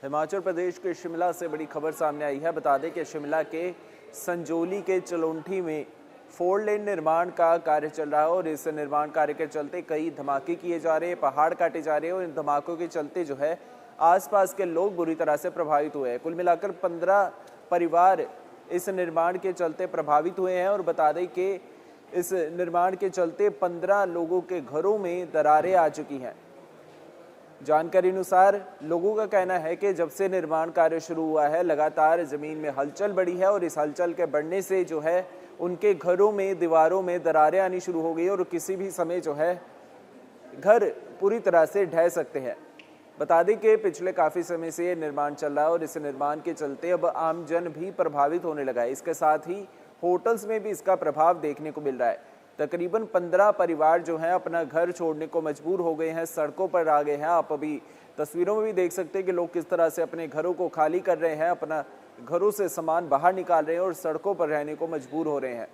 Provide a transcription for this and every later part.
हिमाचल प्रदेश के शिमला से बड़ी खबर सामने आई है। बता दें कि शिमला के संजोली के चलोंठी में 4 लेन निर्माण का कार्य चल रहा है और इस निर्माण कार्य के चलते कई धमाके किए जा रहे हैं, पहाड़ काटे जा रहे हैं और इन धमाकों के चलते जो है आसपास के लोग बुरी तरह से प्रभावित हुए हैं। कुल मिलाकर 15 परिवार इस निर्माण के चलते प्रभावित हुए हैं और बता दें कि इस निर्माण के चलते 15 लोगों के घरों में दरारें आ चुकी हैं। जानकारी अनुसार लोगों का कहना है कि जब से निर्माण कार्य शुरू हुआ है लगातार जमीन में हलचल बढ़ी है और इस हलचल के बढ़ने से जो है उनके घरों में दीवारों में दरारें आनी शुरू हो गई और किसी भी समय जो है घर पूरी तरह से ढह सकते हैं। बता दें कि पिछले काफ़ी समय से ये निर्माण चल रहा है और इस निर्माण के चलते अब आमजन भी प्रभावित होने लगा है। इसके साथ ही होटल्स में भी इसका प्रभाव देखने को मिल रहा है। तकरीबन 15 परिवार जो हैं अपना घर छोड़ने को मजबूर हो गए हैं, सड़कों पर आ गए हैं। आप अभी तस्वीरों में भी देख सकते हैं कि लोग किस तरह से अपने घरों को खाली कर रहे हैं, अपना घरों से सामान बाहर निकाल रहे हैं और सड़कों पर रहने को मजबूर हो रहे हैं।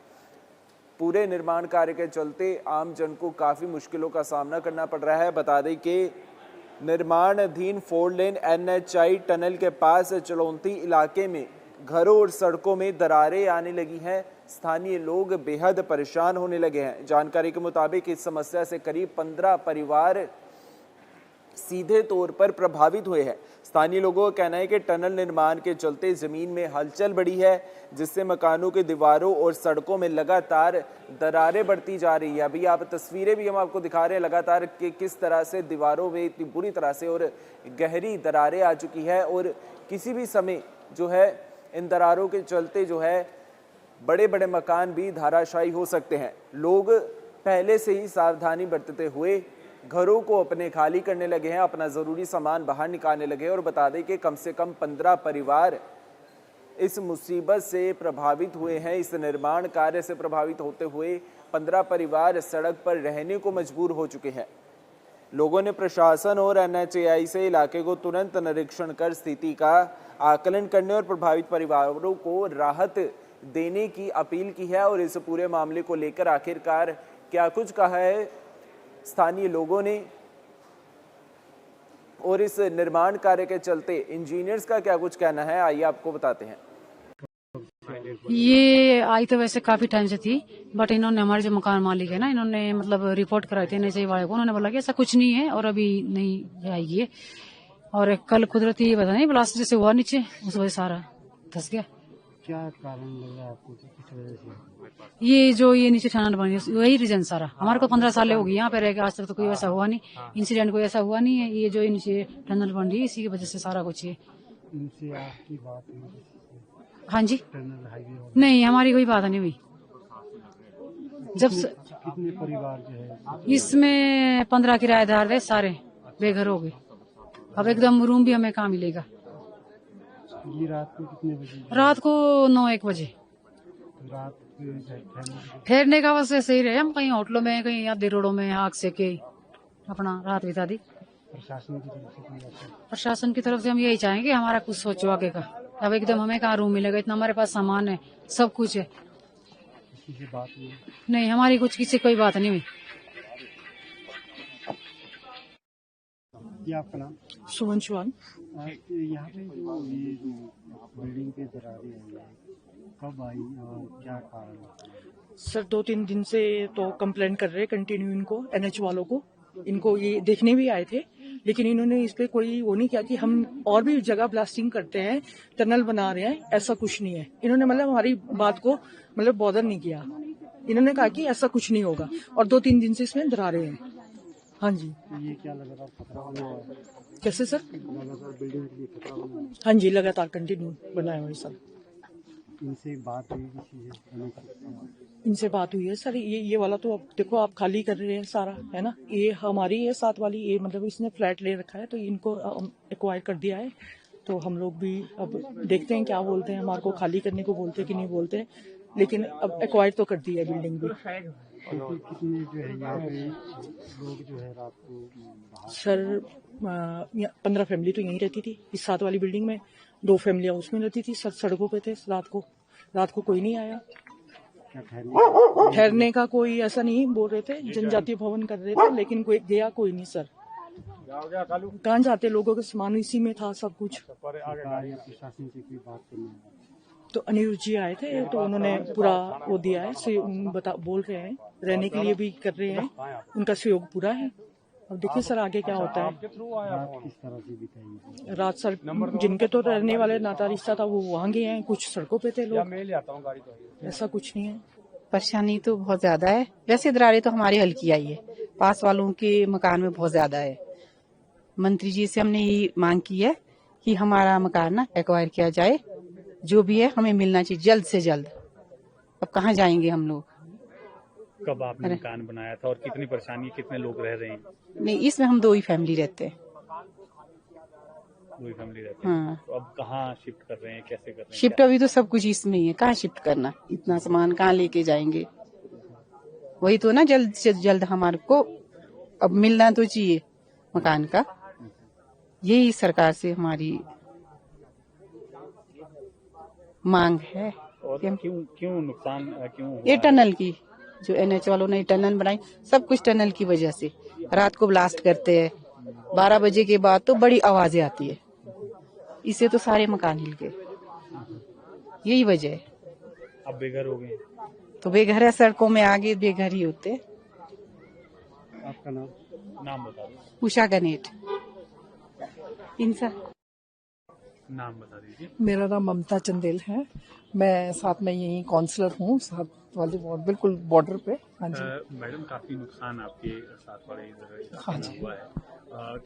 पूरे निर्माण कार्य के चलते आम जन को काफ़ी मुश्किलों का सामना करना पड़ रहा है। बता दें कि निर्माणाधीन 4 लेन NHI टनल के पास चलौंती इलाके में घरों और सड़कों में दरारें आने लगी हैं। स्थानीय लोग बेहद परेशान होने लगे हैं। जानकारी के मुताबिक इस समस्या से करीब 15 परिवार सीधे तौर पर प्रभावित हुए हैं। स्थानीय लोगों का कहना है कि टनल निर्माण के चलते जमीन में हलचल बढ़ी है, जिससे मकानों के दीवारों और सड़कों में लगातार दरारें बढ़ती जा रही है। अभी आप तस्वीरें भी हम आपको दिखा रहे हैं लगातार कि किस तरह से दीवारों में इतनी बुरी तरह से और गहरी दरारें आ चुकी है और किसी भी समय जो है इन दरारों के चलते जो है बड़े बड़े मकान भी धराशायी हो सकते हैं। लोग पहले से ही सावधानी बरतते हुए घरों को अपने खाली करने लगे हैं, अपना ज़रूरी सामान बाहर निकालने लगे हैं और बता दें कि कम से कम 15 परिवार इस मुसीबत से प्रभावित हुए हैं। इस निर्माण कार्य से प्रभावित होते हुए 15 परिवार सड़क पर रहने को मजबूर हो चुके हैं। लोगों ने प्रशासन और NHAI से इलाके को तुरंत निरीक्षण कर स्थिति का आकलन करने और प्रभावित परिवारों को राहत देने की अपील की है। और इस पूरे मामले को लेकर आखिरकार क्या कुछ कहा है स्थानीय लोगों ने और इस निर्माण कार्य के चलते इंजीनियर्स का क्या कुछ कहना है, आइए आपको बताते हैं। ये आई तो वैसे काफी टाइम से थी, बट इन्होंने हमारे जो मकान मालिक है ना, इन्होंने मतलब रिपोर्ट कराई थी NHAI वाले को। उन्होंने बोला कि ऐसा कुछ नहीं है और अभी नहीं आएगी ये। और कल कुदरती पता नहीं ब्लास्ट जैसे हुआ नीचे, उस वजह सारा धस गया। क्या कारण लग रहा है आपको किस वजह से? ये नीचे टनल बनी है, वही रीजन सारा। हमारे को 15 साल हो गई यहाँ पे रह के, आज तक तो कोई ऐसा हुआ नहीं, इंसिडेंट कोई ऐसा हुआ नहीं है। ये जो नीचे टनल बन रही है इसी की वजह से सारा कुछ है। इनसे आपकी बात हुई? हाँ जी, टनल हाईवे नहीं हमारी कोई बात नहीं हुई। जब कितने परिवार जो है इसमें 15 किराएदार थे, सारे बेघर हो गए। अब एकदम रूम भी हमें कहाँ मिलेगा। ये रात को कितने बजे? रात को 9-1 बजे। रात ठहरने का बस ऐसे ही रहे, हम कहीं होटलों में, कहीं आधे रोडों में आग से के अपना रात बिता दी। प्रशासन की तरफ से हम यही चाहेंगे कि हमारा कुछ सोचो आगे का। अब एकदम हमें कहाँ रूम मिलेगा, इतना हमारे पास सामान है, सब कुछ है। किसी से बात हुई? नहीं हमारी कुछ किसी कोई बात नहीं हुई। क्या आपका नाम? सुमन चौहान। यहाँ पे जो ये बिल्डिंग पे दरारें आई है, कब आई और क्या कारण है? सर 2-3 दिन से तो कंप्लेंट कर रहे हैं कंटिन्यू इनको, NH वालों को। इनको ये देखने भी आए थे, लेकिन इन्होंने इस पे कोई वो नहीं किया कि हम और भी जगह ब्लास्टिंग करते हैं, टनल बना रहे हैं, ऐसा कुछ नहीं है। इन्होंने मतलब हमारी बात को मतलब बॉदर नहीं किया। इन्होंने कहा कि ऐसा कुछ नहीं होगा और 2-3 दिन से इसमें दरारें हैं। हाँ जी। ये क्या लगातार खतरा बना हुआ है? कैसे सर? लगातार बिल्डिंग के लिए खतरा बना हुआ है? हाँ जी, लगातार कंटिन्यू बनाए हुए सर। इनसे बात हुई किसी से? इनसे बात हुई है सर। ये वाला तो अब देखो आप खाली कर रहे हैं सारा, है ना। ये हमारी है साथ वाली, ये मतलब इसने फ्लैट ले रखा है तो इनको एक्वायर कर दिया है। तो हम लोग भी अब देखते हैं क्या बोलते हैं, हमारे को खाली करने को बोलते कि नहीं बोलते, लेकिन अब एक्वायर तो कर दी है बिल्डिंग भी। कितने जो है यहाँ पे लोग जो है रात को? सर 15 फैमिली तो यहीं रहती थी इस साथ वाली बिल्डिंग में, 2 फैमिलियां उसमें रहती थी। सर सड़कों पे थे रात को कोई नहीं आया। ठहरने का कोई ऐसा नहीं बोल रहे थे, जनजातीय भवन कर रहे थे, लेकिन कोई गया कोई नहीं सर। कहाँ जाते, लोगों का सामान इसी में था सब कुछ। सरकार या प्रशासन से कोई बात करनी है? तो अनिरुद्ध जी आए थे तो उन्होंने पूरा वो दिया है, बोल रहे हैं, रहने के लिए भी कर रहे हैं, उनका सहयोग पूरा है। अब देखिए सर आगे क्या होता है। रात किस तरह से बिताई? रात सर जिनके तो रहने वाले नाता रिश्ता था वो वहाँ गए हैं, कुछ सड़कों पे थे लोग, ऐसा कुछ नहीं है। परेशानी तो बहुत ज्यादा है। वैसे दरारें तो हमारी हल्की आई है, पास वालों के मकान में बहुत ज्यादा है। मंत्री जी से हमने यही मांग की है कि हमारा मकान ना एक्वायर किया जाए, जो भी है हमें मिलना चाहिए जल्द से जल्द। अब कहाँ जाएंगे हम लोग? कब आपने मकान बनाया था और कितनी परेशानी, कितने लोग रह रहे हैं? नहीं, इसमें हम 2 ही फैमिली रहते हैं। 2 ही फैमिली रहते हैं। हाँ। तो अब कहाँ शिफ्ट कर रहे हैं, कैसे कर रहे हैं? शिफ्ट अभी तो सब कुछ इसमें ही है, कहाँ शिफ्ट करना, इतना सामान कहाँ लेके जाएंगे? वही तो ना, जल्द से जल्द हमारे को अब मिलना तो चाहिए मकान का, यही सरकार से हमारी मांग है। और क्यों नुकसान क्यों हुआ ये है? टनल की, जो NH वालों ने टनल बनाई, सब कुछ टनल की वजह से। रात को ब्लास्ट करते हैं, 12 बजे के बाद तो बड़ी आवाजें आती है, इससे तो सारे मकान हिल गए, यही वजह है। अब बेघर हो गए? तो बेघर है, सड़कों में आगे बेघर ही होते। आपका नाम? नाम बता दो। उषा गनेट। इंसा नाम बता दीजिए। मेरा नाम ममता चंदेल है, मैं साथ में यही काउंसलर हूँ, साथ वाले बिल्कुल बॉर्डर पे। हाँ जी मैडम, काफी नुकसान आपके साथ वाले इधर हाँ जी। हुआ है,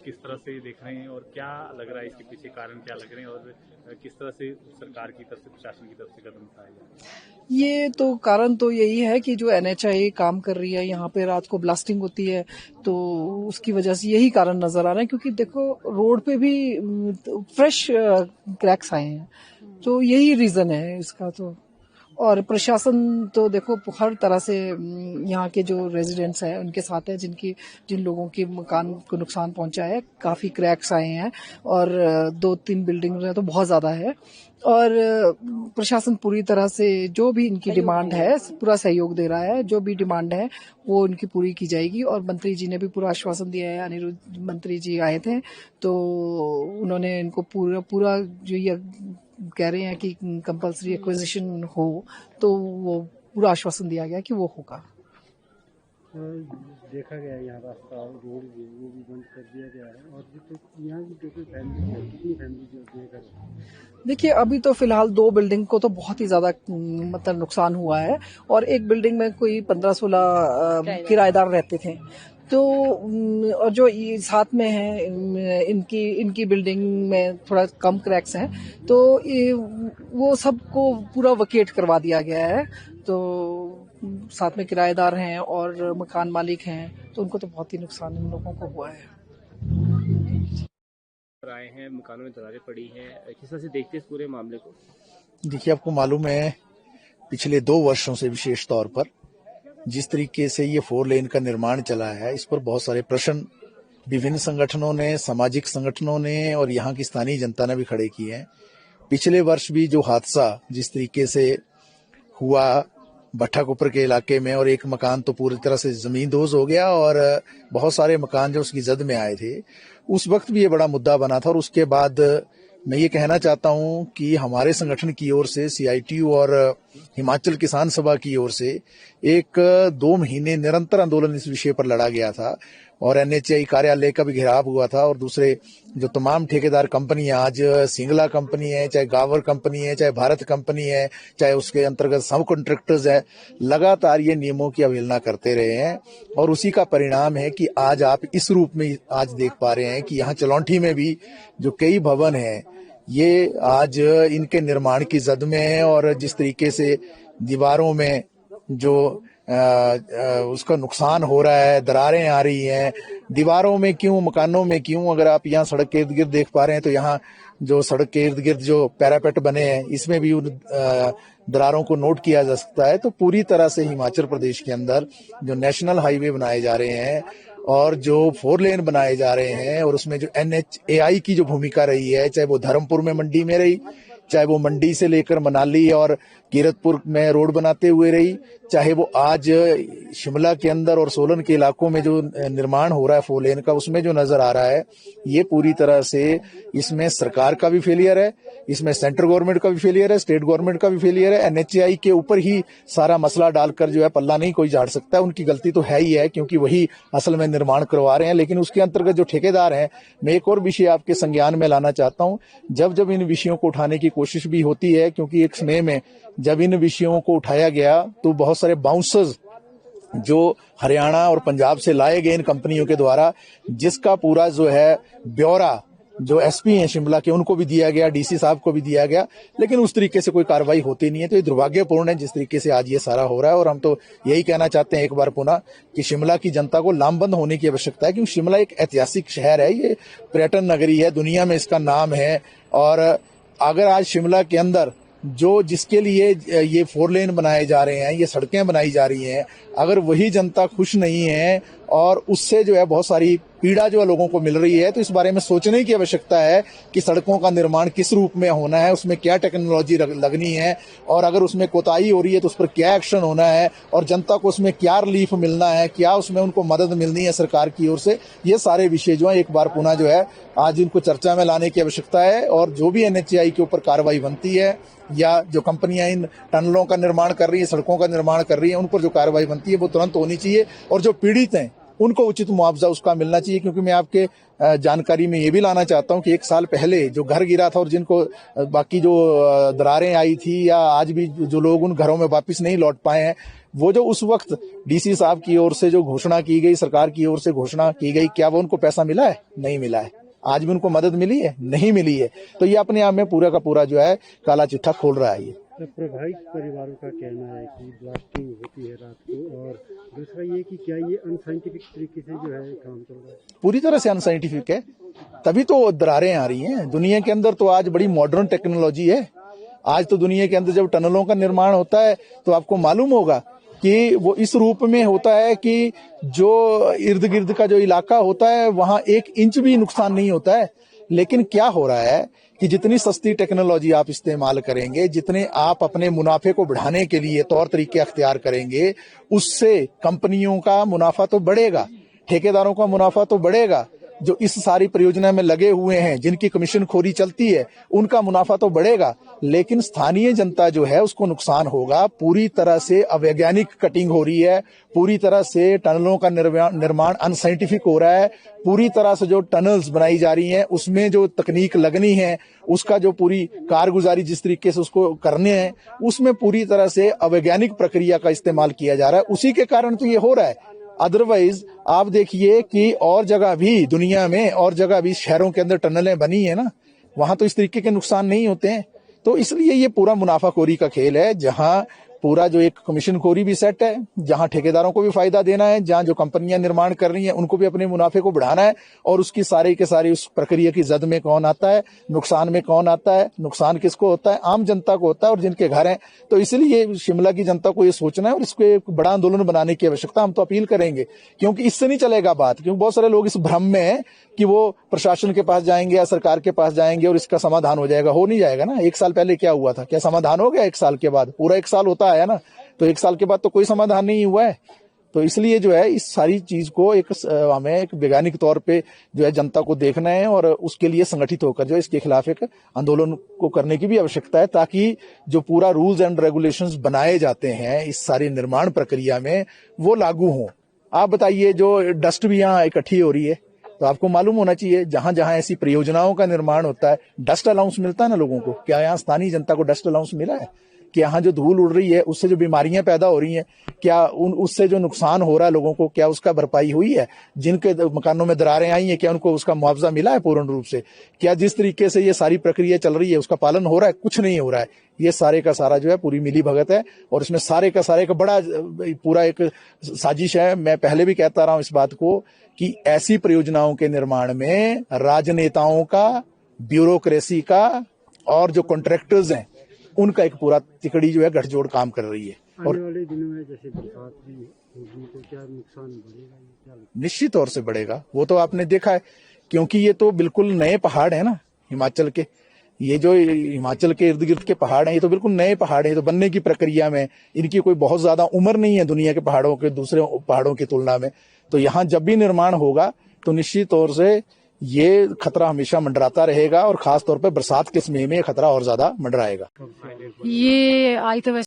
किस तरह से देख रहे हैं और क्या लग रहा है इसके पीछे कारण क्या लग रहे हैं, और किस तरह से सरकार की तरफ से, प्रशासन की तरफ से कदम उठाए जा रहे हैं? ये तो कारण तो यही है कि जो NHI काम कर रही है, यहाँ पे रात को ब्लास्टिंग होती है, तो उसकी वजह से यही कारण नजर आ रहा है। क्योंकि देखो रोड पे भी फ्रेश क्रैक्स आए हैं, तो यही रीजन है इसका। तो और प्रशासन तो देखो हर तरह से यहाँ के जो रेजिडेंट्स हैं उनके साथ है, जिन लोगों के मकान को नुकसान पहुंचा है, काफी क्रैक्स आए हैं और 2-3 बिल्डिंग तो बहुत ज्यादा है। और प्रशासन पूरी तरह से जो भी इनकी डिमांड है पूरा सहयोग दे रहा है, जो भी डिमांड है वो इनकी पूरी की जाएगी। और मंत्री जी ने भी पूरा आश्वासन दिया है, अनिरुद्ध मंत्री जी आए थे तो उन्होंने इनको पूरा जो ये कह रहे हैं कि कंपल्सरी एक्विजिशन हो, तो वो पूरा आश्वासन दिया गया कि वो होगा। देखा गया यहाँ रास्ता रोड वो भी बंद कर दिया गया है, और तो यहाँ की टोटल फैमिली है, कितनी फैमिली जो बेघर? देखिए अभी तो फिलहाल 2 बिल्डिंग को तो बहुत ही ज्यादा मतलब नुकसान हुआ है, और एक बिल्डिंग में कोई 15-16 किराएदार रहते थे। तो और जो ये साथ में है इनकी बिल्डिंग में थोड़ा कम क्रैक्स हैं, तो वो सबको पूरा वकेट करवा दिया गया है। तो साथ में किराएदार हैं और मकान मालिक हैं, तो उनको तो बहुत ही नुकसान इन लोगों को हुआ है। आए हैं, मकानों में दरारें पड़ी हैं, किस तरह से देखते हैं इस पूरे मामले को? देखिए, आपको मालूम है पिछले 2 वर्षों से विशेष तौर पर जिस तरीके से ये 4 लेन का निर्माण चला है, इस पर बहुत सारे प्रश्न विभिन्न संगठनों ने, सामाजिक संगठनों ने और यहाँ की स्थानीय जनता ने भी खड़े किए हैं। पिछले वर्ष भी जो हादसा जिस तरीके से हुआ भट्टाकुपर के इलाके में, और एक मकान तो पूरी तरह से जमींदोज हो गया और बहुत सारे मकान जो उसकी जद में आए थे, उस वक्त भी ये बड़ा मुद्दा बना था। और उसके बाद मैं ये कहना चाहता हूं कि हमारे संगठन की ओर से, CITU और हिमाचल किसान सभा की ओर से 1-2 महीने निरंतर आंदोलन इस विषय पर लड़ा गया था, और NHI कार्यालय का भी घेराव हुआ था। और दूसरे जो तमाम ठेकेदार कंपनियां, आज सिंगला कंपनी है, चाहे गावर कंपनी है, चाहे भारत कंपनी है, चाहे उसके अंतर्गत सब कॉन्ट्रैक्टर्स है, लगातार ये नियमों की अवहेलना करते रहे हैं। और उसी का परिणाम है कि आज आप इस रूप में आज देख पा रहे हैं कि यहाँ चलौंठी में भी जो कई भवन हैं, ये आज इनके निर्माण की जद में है। और जिस तरीके से दीवारों में जो उसका नुकसान हो रहा है, दरारें आ रही हैं दीवारों में, क्यों, मकानों में क्यों? अगर आप यहाँ सड़क के इर्द गिर्द देख पा रहे हैं तो यहाँ जो सड़क के इर्द गिर्द जो पैरापेट बने हैं, इसमें भी उन दरारों को नोट किया जा सकता है। तो पूरी तरह से हिमाचल प्रदेश के अंदर जो नेशनल हाईवे बनाए जा रहे हैं और जो 4 लेन बनाए जा रहे हैं, और उसमें जो NHAI की जो भूमिका रही है, चाहे वो धर्मपुर में मंडी में रही, चाहे वो मंडी से लेकर मनाली और कीरतपुर में रोड बनाते हुए रही, चाहे वो आज शिमला के अंदर और सोलन के इलाकों में जो निर्माण हो रहा है 4 लेन का, उसमें जो नजर आ रहा है ये पूरी तरह से इसमें सरकार का भी फेलियर है, इसमें सेंट्रल गवर्नमेंट का भी फेलियर है, स्टेट गवर्नमेंट का भी फेलियर है। एनएचएआई के ऊपर ही सारा मसला डालकर जो है पल्ला नहीं कोई झाड़ सकता है। उनकी गलती तो है ही है क्योंकि वही असल में निर्माण करवा रहे हैं, लेकिन उसके अंतर्गत जो ठेकेदार हैं, मैं एक और विषय आपके संज्ञान में लाना चाहता हूं। जब जब इन विषयों को उठाने की कोशिश भी होती है, क्योंकि एक समय में जब इन विषयों को उठाया गया तो बहुत सारे बाउंसर्स जो हरियाणा और पंजाब से लाए गए इन कंपनियों के द्वारा, जिसका पूरा जो है ब्यौरा जो एसपी हैं शिमला के उनको भी दिया गया, डीसी साहब को भी दिया गया, लेकिन उस तरीके से कोई कार्रवाई होती नहीं है। तो ये दुर्भाग्यपूर्ण है जिस तरीके से आज ये सारा हो रहा है। और हम तो यही कहना चाहते हैं एक बार पुनः कि शिमला की जनता को लामबंद होने की आवश्यकता है, क्योंकि शिमला एक ऐतिहासिक शहर है, ये पर्यटन नगरी है, दुनिया में इसका नाम है। और अगर आज शिमला के अंदर जो जिसके लिए ये 4 लेन बनाए जा रहे हैं, ये सड़कें बनाई जा रही हैं, अगर वही जनता खुश नहीं है और उससे जो है बहुत सारी पीड़ा जो है लोगों को मिल रही है, तो इस बारे में सोचने की आवश्यकता है कि सड़कों का निर्माण किस रूप में होना है, उसमें क्या टेक्नोलॉजी लगनी है, और अगर उसमें कोताही हो रही है तो उस पर क्या एक्शन होना है, और जनता को उसमें क्या रिलीफ मिलना है, क्या उसमें उनको मदद मिलनी है सरकार की ओर से। ये सारे विषय जो है एक बार पुनः जो है आज इनको चर्चा में लाने की आवश्यकता है। और जो भी एनएचएआई के ऊपर कार्रवाई बनती है या जो कंपनियां इन टनलों का निर्माण कर रही है, सड़कों का निर्माण कर रही है, उन पर जो कार्रवाई बनती है वो तुरंत होनी चाहिए। और जो पीड़ित हैं उनको उचित मुआवजा उसका मिलना चाहिए। क्योंकि मैं आपके जानकारी में ये भी लाना चाहता हूं कि 1 साल पहले जो घर गिरा था और जिनको बाकी जो दरारें आई थी या आज भी जो लोग उन घरों में वापस नहीं लौट पाए हैं, वो जो उस वक्त डीसी साहब की ओर से जो घोषणा की गई, सरकार की ओर से घोषणा की गई, क्या वो उनको पैसा मिला है? नहीं मिला है। आज भी उनको मदद मिली है? नहीं मिली है। तो ये अपने आप में पूरा का पूरा जो है काला चिट्ठा खोल रहा है। ये प्रभावित परिवारों का कहना है कि ब्लास्टिंग होती है रात को, और दूसरा ये कि क्या ये अनसाइंटिफिक तरीके से जो है काम चल रहा है? पूरी तरह से अनसाइंटिफिक है, तभी तो दरारें आ रही हैं। दुनिया के अंदर तो आज बड़ी मॉडर्न टेक्नोलॉजी है। आज तो दुनिया के अंदर जब टनलों का निर्माण होता है तो आपको मालूम होगा कि वो इस रूप में होता है कि जो इर्द गिर्द का जो इलाका होता है वहां 1 इंच भी नुकसान नहीं होता है। लेकिन क्या हो रहा है कि जितनी सस्ती टेक्नोलॉजी आप इस्तेमाल करेंगे, जितने आप अपने मुनाफे को बढ़ाने के लिए तौर तरीके अख्तियार करेंगे, उससे कंपनियों का मुनाफा तो बढ़ेगा, ठेकेदारों का मुनाफा तो बढ़ेगा। जो इस सारी परियोजना में लगे हुए हैं, जिनकी कमीशन खोरी चलती है, उनका मुनाफा तो बढ़ेगा, लेकिन स्थानीय जनता जो है उसको नुकसान होगा। पूरी तरह से अवैज्ञानिक कटिंग हो रही है, पूरी तरह से टनलों का निर्माण अनसाइंटिफिक हो रहा है, पूरी तरह से जो टनल्स बनाई जा रही हैं उसमें जो तकनीक लगनी है, उसका जो पूरी कारगुजारी जिस तरीके से उसको करने हैं, उसमें पूरी तरह से अवैज्ञानिक प्रक्रिया का इस्तेमाल किया जा रहा है। उसी के कारण तो ये हो रहा है। अदरवाइज आप देखिए कि और जगह भी दुनिया में, और जगह भी शहरों के अंदर टनलें बनी है ना, वहां तो इस तरीके के नुकसान नहीं होते हैं। तो इसलिए ये पूरा मुनाफाखोरी का खेल है, जहां पूरा जो एक कमीशन खोरी भी सेट है, जहां ठेकेदारों को भी फायदा देना है, जहां जो कंपनियां निर्माण कर रही हैं उनको भी अपने मुनाफे को बढ़ाना है, और उसकी सारी के सारी उस प्रक्रिया की जद में कौन आता है, नुकसान में कौन आता है, नुकसान किसको होता है? आम जनता को होता है और जिनके घर हैं। तो इसलिए शिमला की जनता को ये सोचना है और इसको एक बड़ा आंदोलन बनाने की आवश्यकता हम तो अपील करेंगे, क्योंकि इससे नहीं चलेगा बात। क्योंकि बहुत सारे लोग इस भ्रम में हैं कि वो प्रशासन के पास जाएंगे या सरकार के पास जाएंगे और इसका समाधान हो जाएगा। हो नहीं जाएगा ना। 1 साल पहले क्या हुआ था? क्या समाधान हो गया 1 साल के बाद? पूरा 1 साल होता है ना, तो 1 साल के बाद तो कोई समाधान नहीं हुआ है। तो इसलिए जो है इस सारी चीज को हमें एक वैज्ञानिक तौर पे जो है जनता को देखना है, और उसके लिए संगठित होकर जो इसके खिलाफ एक आंदोलन को करने की भी आवश्यकता है, ताकि जो पूरा रूल्स एंड रेगुलेशंस बनाए जाते हैं इस सारी निर्माण प्रक्रिया में वो लागू हों। आप बताइए, जो डस्ट भी यहाँ इकट्ठी हो रही है, तो आपको मालूम होना चाहिए जहां जहां ऐसी परियोजनाओं का निर्माण होता है डस्ट अलाउंस मिलता है ना लोगों को। क्या यहाँ स्थानीय जनता को डस्ट अलाउंस मिला है? कि यहाँ जो धूल उड़ रही है उससे जो बीमारियां पैदा हो रही हैं, क्या उससे जो नुकसान हो रहा है लोगों को, क्या उसका भरपाई हुई है? जिनके मकानों में दरारें आई हैं, क्या उनको उसका मुआवजा मिला है पूर्ण रूप से? क्या जिस तरीके से ये सारी प्रक्रिया चल रही है उसका पालन हो रहा है? कुछ नहीं हो रहा है। ये सारे का सारा जो है पूरी मिली भगत है, और इसमें सारे का सारे का बड़ा पूरा एक साजिश है। मैं पहले भी कहता रहा हूं इस बात को कि ऐसी परियोजनाओं के निर्माण में राजनेताओं का, ब्यूरोक्रेसी का, और जो कॉन्ट्रैक्टर्स हैं उनका एक पूरा तिकड़ी जो है गठजोड़ काम कर रही है। और आने वाले दिनों में जैसे बरसात भी होगी तो क्या नुकसान बढ़ेगा? निश्चित तौर से बढ़ेगा। वो तो आपने देखा है, क्योंकि ये तो बिल्कुल नए पहाड़ है ना हिमाचल के। ये जो हिमाचल के इर्द गिर्द के पहाड़ हैं, ये तो बिल्कुल नए पहाड़ हैं, तो बनने की प्रक्रिया में, इनकी कोई बहुत ज्यादा उम्र नहीं है दुनिया के पहाड़ों के दूसरे पहाड़ों की तुलना में। तो यहाँ जब भी निर्माण होगा तो निश्चित तौर से ये खतरा हमेशा मंडराता रहेगा, और खास तौर पर बरसात के समय में ये खतरा और ज्यादा मंडराएगा। ये आई तो